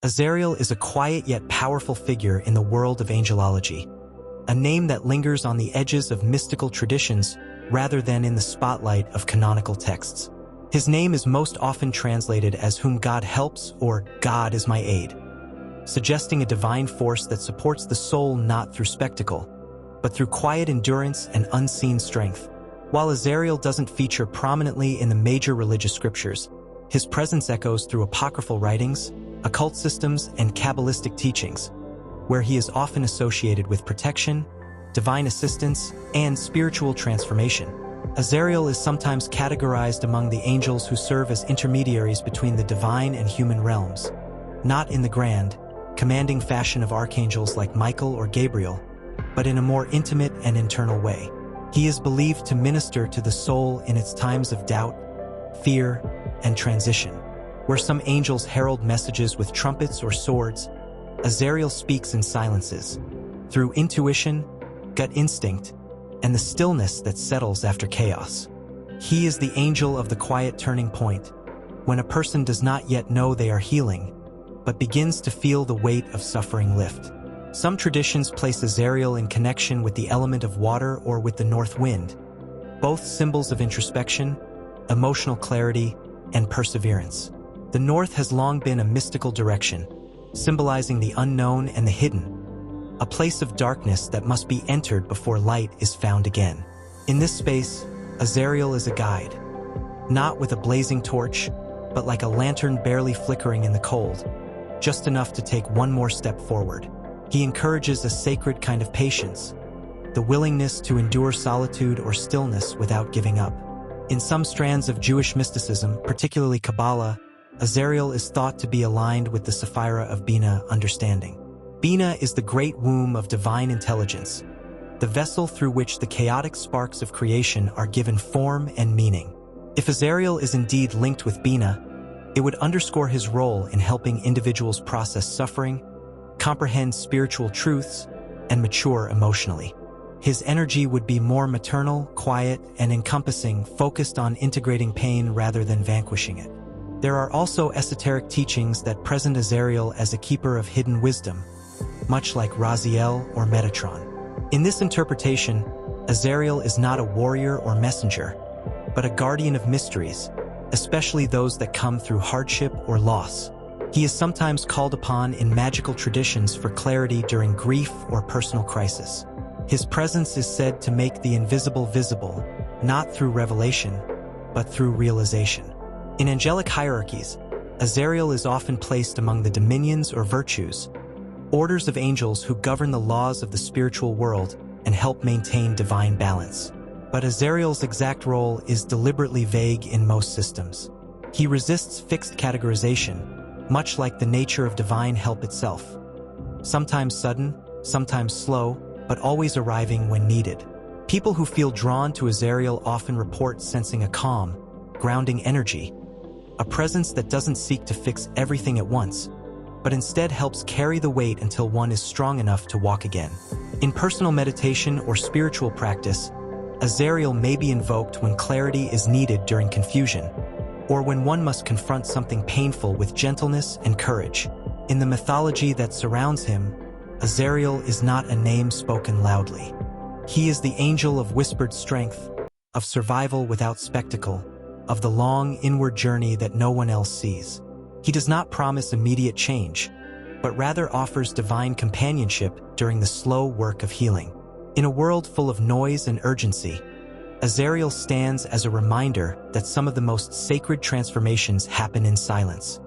Azariel is a quiet yet powerful figure in the world of angelology, a name that lingers on the edges of mystical traditions rather than in the spotlight of canonical texts. His name is most often translated as "whom God helps" or "God is my aid," suggesting a divine force that supports the soul not through spectacle, but through quiet endurance and unseen strength. While Azariel doesn't feature prominently in the major religious scriptures, his presence echoes through apocryphal writings, occult systems, and Kabbalistic teachings, where he is often associated with protection, divine assistance, and spiritual transformation. Azariel is sometimes categorized among the angels who serve as intermediaries between the divine and human realms, not in the grand, commanding fashion of archangels like Michael or Gabriel, but in a more intimate and internal way. He is believed to minister to the soul in its times of doubt, fear, and transition. Where some angels herald messages with trumpets or swords, Azariel speaks in silences, through intuition, gut instinct, and the stillness that settles after chaos. He is the angel of the quiet turning point, when a person does not yet know they are healing, but begins to feel the weight of suffering lift. Some traditions place Azariel in connection with the element of water or with the north wind, both symbols of introspection, emotional clarity, and perseverance. The north has long been a mystical direction, symbolizing the unknown and the hidden, a place of darkness that must be entered before light is found again. In this space, Azariel is a guide, not with a blazing torch, but like a lantern barely flickering in the cold, just enough to take one more step forward. He encourages a sacred kind of patience, the willingness to endure solitude or stillness without giving up. In some strands of Jewish mysticism, particularly Kabbalah, Azariel is thought to be aligned with the Sephira of Bina, understanding. Bina is the great womb of divine intelligence, the vessel through which the chaotic sparks of creation are given form and meaning. If Azariel is indeed linked with Bina, it would underscore his role in helping individuals process suffering, comprehend spiritual truths, and mature emotionally. His energy would be more maternal, quiet, and encompassing, focused on integrating pain rather than vanquishing it. There are also esoteric teachings that present Azariel as a keeper of hidden wisdom, much like Raziel or Metatron. In this interpretation, Azariel is not a warrior or messenger, but a guardian of mysteries, especially those that come through hardship or loss. He is sometimes called upon in magical traditions for clarity during grief or personal crisis. His presence is said to make the invisible visible, not through revelation, but through realization. In angelic hierarchies, Azariel is often placed among the dominions or virtues, orders of angels who govern the laws of the spiritual world and help maintain divine balance. But Azariel's exact role is deliberately vague in most systems. He resists fixed categorization, much like the nature of divine help itself. Sometimes sudden, sometimes slow, but always arriving when needed. People who feel drawn to Azariel often report sensing a calm, grounding energy, a presence that doesn't seek to fix everything at once, but instead helps carry the weight until one is strong enough to walk again. In personal meditation or spiritual practice, Azariel may be invoked when clarity is needed during confusion, or when one must confront something painful with gentleness and courage. In the mythology that surrounds him, Azariel is not a name spoken loudly. He is the angel of whispered strength, of survival without spectacle, of the long inward journey that no one else sees. He does not promise immediate change, but rather offers divine companionship during the slow work of healing. In a world full of noise and urgency, Azariel stands as a reminder that some of the most sacred transformations happen in silence.